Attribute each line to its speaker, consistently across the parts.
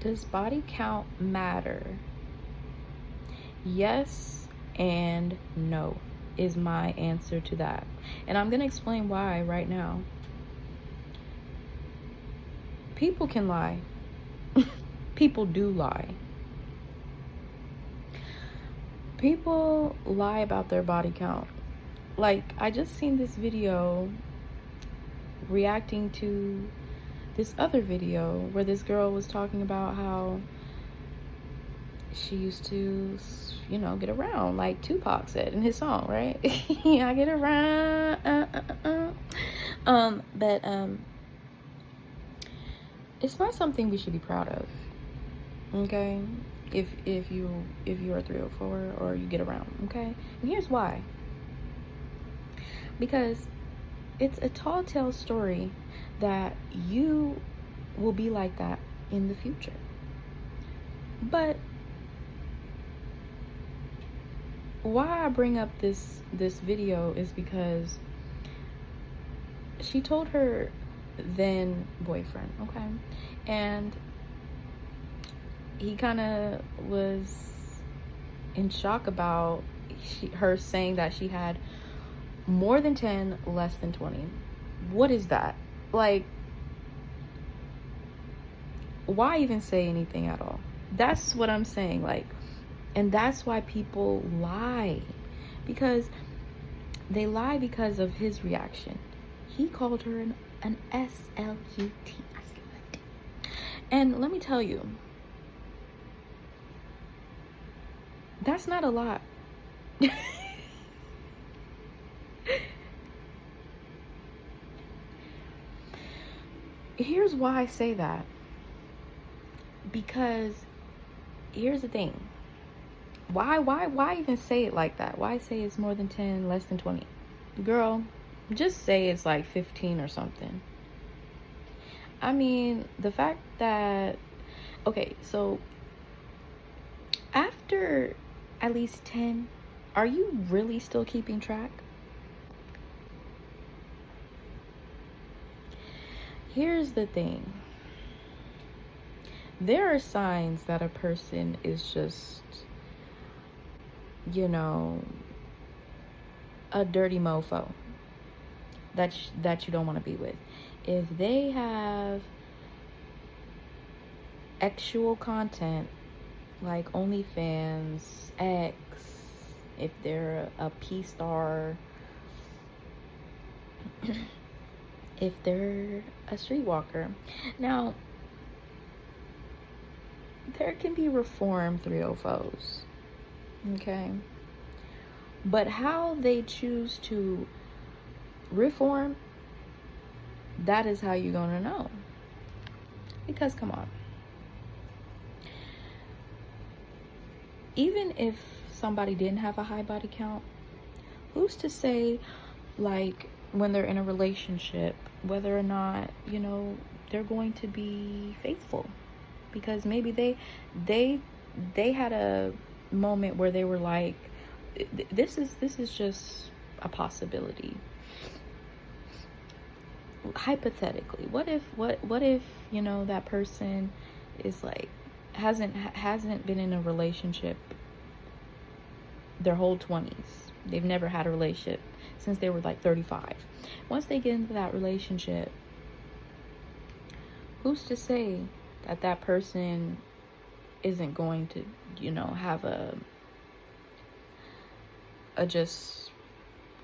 Speaker 1: Does body count matter? Yes and no is my answer to that. And I'm going to explain why right now. People can lie. People do lie. People lie about their body count. Like, I just seen this video reacting to this other video where this girl was talking about how she used to, get around, like Tupac said in his song, right? I get around. But it's not something we should be proud of. Okay, if you're a 304 or you get around, okay, and here's why. Because it's a tall tale story that you will be like that in the future. But why I bring up this video is because she told her then boyfriend, okay, and he kind of was in shock about her saying that she had more than 10, less than 20. What is that? Like, why even say anything at all? That's what I'm saying. Like, and that's why people lie, because they lie because of his reaction. He called her an SLUT. And let me tell you, that's not a lot. Here's why I say that. Because here's the thing. Why even say it like that? Why say it's more than 10, less than 20? Girl, just say it's like 15 or something. I mean, the fact that, okay, so after at least 10, are you really still keeping track? Here's the thing. There are signs that a person is just, a dirty mofo that you don't want to be with. If they have actual content like OnlyFans, X, if they're a P-star, if they're a streetwalker. Now, there can be reformed 304s, okay? But how they choose to reform, that is how you're gonna know. Because come on, even if somebody didn't have a high body count, who's to say, like, when they're in a relationship, whether or not, they're going to be faithful? Because maybe they had a moment where they were like, this is just a possibility. Hypothetically, what if that person is like hasn't been in a relationship their whole 20s. They've never had a relationship since they were like 35. Once they get into that relationship, who's to say that that person isn't going to, have a just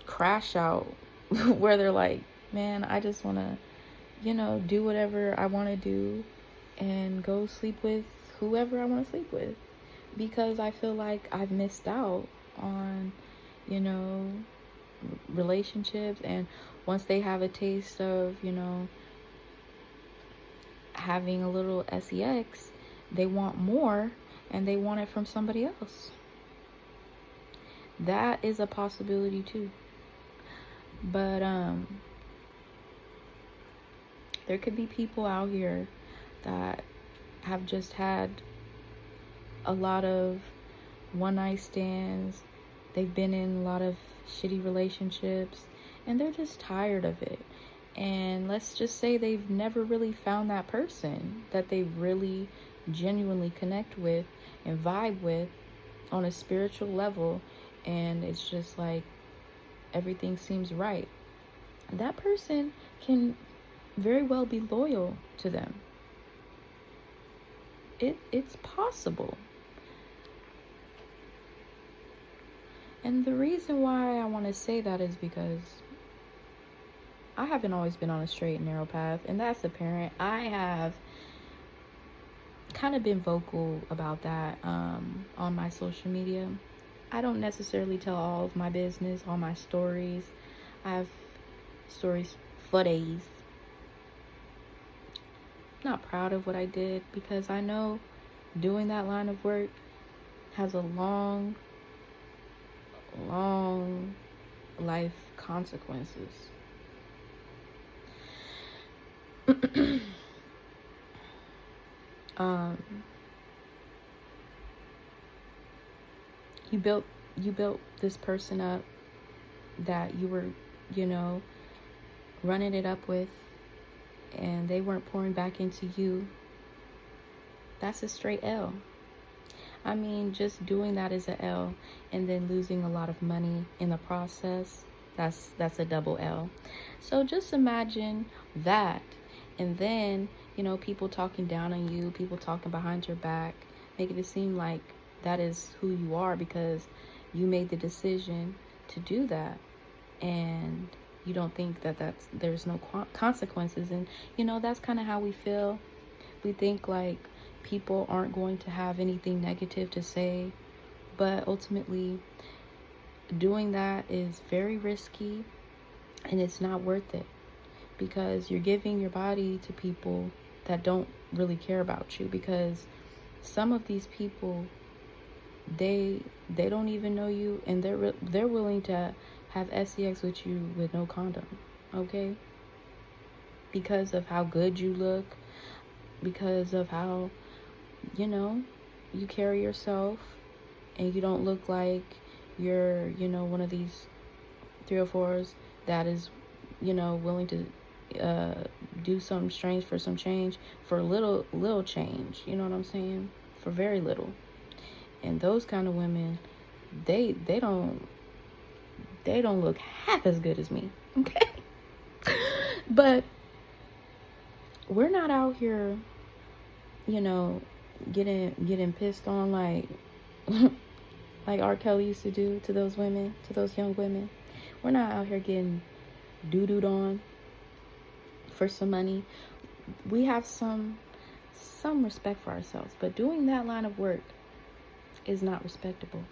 Speaker 1: crash out where they're like, man, I just want to, do whatever I want to do and go sleep with whoever I want to sleep with, because I feel like I've missed out on, relationships. And once they have a taste of, having a little sex, they want more, and they want it from somebody else. That is a possibility too. But there could be people out here that have just had a lot of one night stands. They've been in a lot of shitty relationships, and they're just tired of it. And let's just say they've never really found that person that they really genuinely connect with and vibe with on a spiritual level, and it's just like everything seems right. That person can very well be loyal to them. It's possible. And the reason why I want to say that is because I haven't always been on a straight and narrow path, and that's apparent. I have kind of been vocal about that on my social media. I don't necessarily tell all of my business, all my stories. I have stories for days. Not proud of what I did, because I know doing that line of work has a long life consequences. You built this person up that you were, running it up with, and they weren't pouring back into you. That's a straight L. I mean, just doing that is a L, and then losing a lot of money in the process, that's a double L. So just imagine that, and then, people talking down on you, people talking behind your back, making it seem like that is who you are because you made the decision to do that, and you don't think that there's no consequences. And that's kind of how we feel. We think like people aren't going to have anything negative to say, but ultimately doing that is very risky, and it's not worth it, because you're giving your body to people that don't really care about you. Because some of these people, they don't even know you, and they're willing to have sex with you with no condom, okay? Because of how good you look, because of how you carry yourself, and you don't look like you're one of these 304s that is willing to do something strange for some change, for little change, you know what I'm saying, for very little. And those kind of women, they don't look half as good as me, okay? But we're not out here getting pissed on like like R. Kelly used to do to those women, to those young women. We're not out here getting doo-dooed on for some money. We have some respect for ourselves, but doing that line of work is not respectable.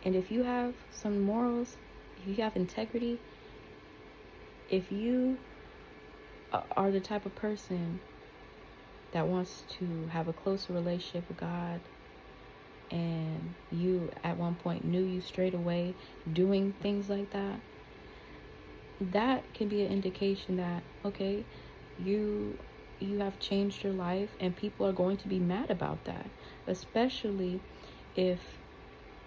Speaker 1: And if you have some morals, if you have integrity, if you are the type of person that wants to have a closer relationship with God, and you at one point knew you straight away doing things like that, that can be an indication that, okay, you have changed your life, and people are going to be mad about that, especially if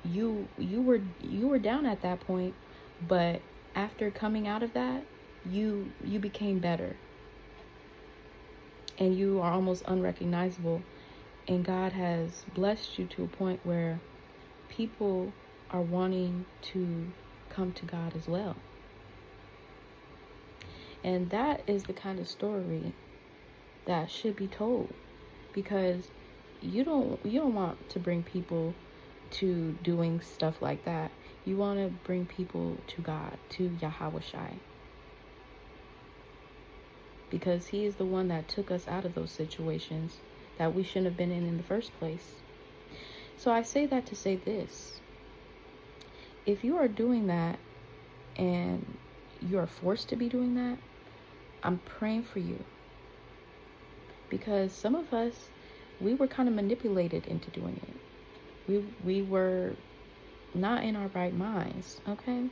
Speaker 1: you were down at that point, but after coming out of that, you became better, and you are almost unrecognizable, and God has blessed you to a point where people are wanting to come to God as well. And that is the kind of story that should be told, because you don't want to bring people to doing stuff like that. You want to bring people to God, to Yahweh Shai, because he is the one that took us out of those situations that we shouldn't have been in the first place. So I say that to say this: if you are doing that and you are forced to be doing that, I'm praying for you, because some of us, we were kind of manipulated into doing it. We were not in our right minds, okay?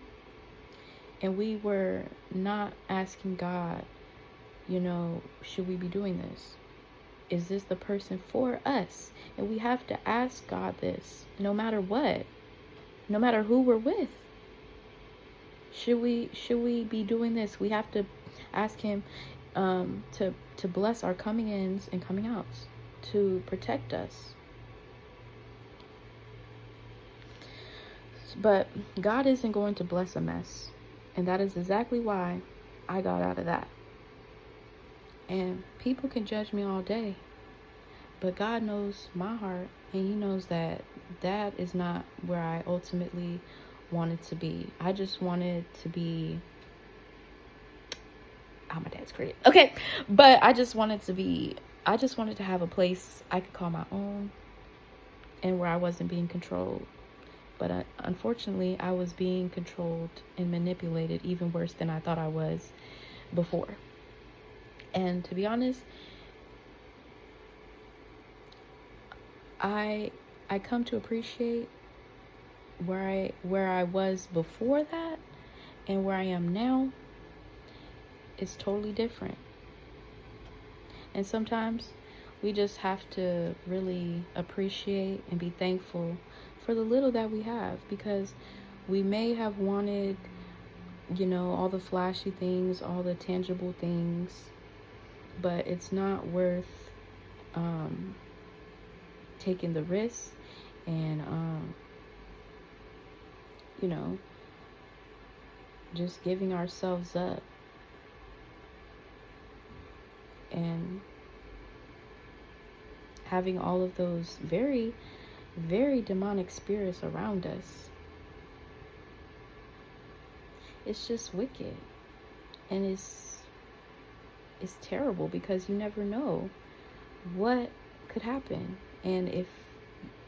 Speaker 1: And we were not asking God, should we be doing this? Is this the person for us? And we have to ask God this no matter what, no matter who we're with. Should we be doing this? We have to Ask him to bless our coming ins and coming outs, to protect us. But God isn't going to bless a mess. And that is exactly why I got out of that. And people can judge me all day, but God knows my heart, and he knows that that is not where I ultimately wanted to be. I just wanted to be, oh, my dad's crazy. Okay, but I just wanted to have a place I could call my own, and where I wasn't being controlled. But unfortunately, I was being controlled and manipulated even worse than I thought I was before. And to be honest, I come to appreciate where I was before that, and where I am now is totally different. And sometimes we just have to really appreciate and be thankful for the little that we have, because we may have wanted, all the flashy things, all the tangible things, but it's not worth taking the risk and just giving ourselves up and having all of those very, very demonic spirits around us. It's just wicked, and it's terrible, because you never know what could happen, and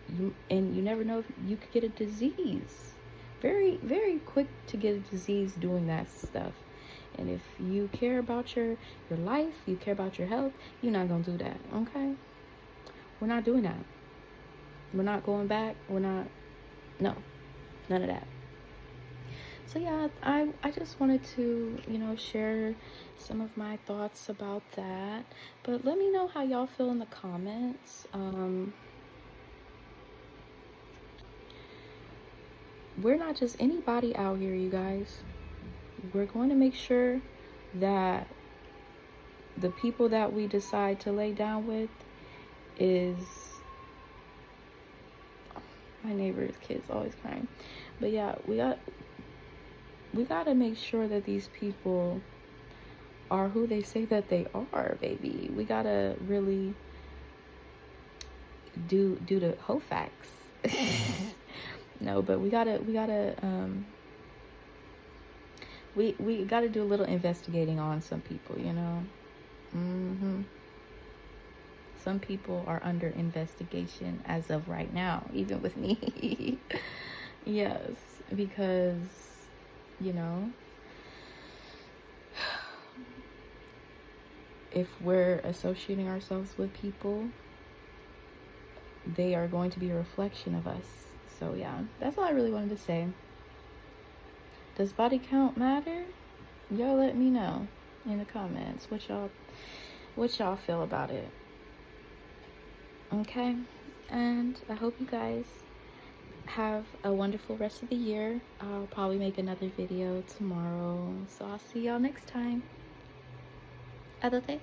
Speaker 1: you never know if you could get a disease. Very, very quick to get a disease doing that stuff. And if you care about your life, you care about your health, you're not gonna do that. Okay, we're not doing that. We're not going back. No, none of that. So yeah, I just wanted to, share some of my thoughts about that. But let me know how y'all feel in the comments. We're not just anybody out here, you guys. We're going to make sure that the people that we decide to lay down with is... my neighbor's kid's always crying. But yeah, we got to make sure that these people are who they say that they are, baby. We got to really do the whole facts. No, but we gotta do a little investigating on some people, Some people are under investigation as of right now, even with me. Yes, because, if we're associating ourselves with people, they are going to be a reflection of us. So yeah, that's all I really wanted to say. Does body count matter? Y'all let me know in the comments what y'all feel about it. Okay, and I hope you guys have a wonderful rest of the year. I'll probably make another video tomorrow, so I'll see y'all next time. Adote.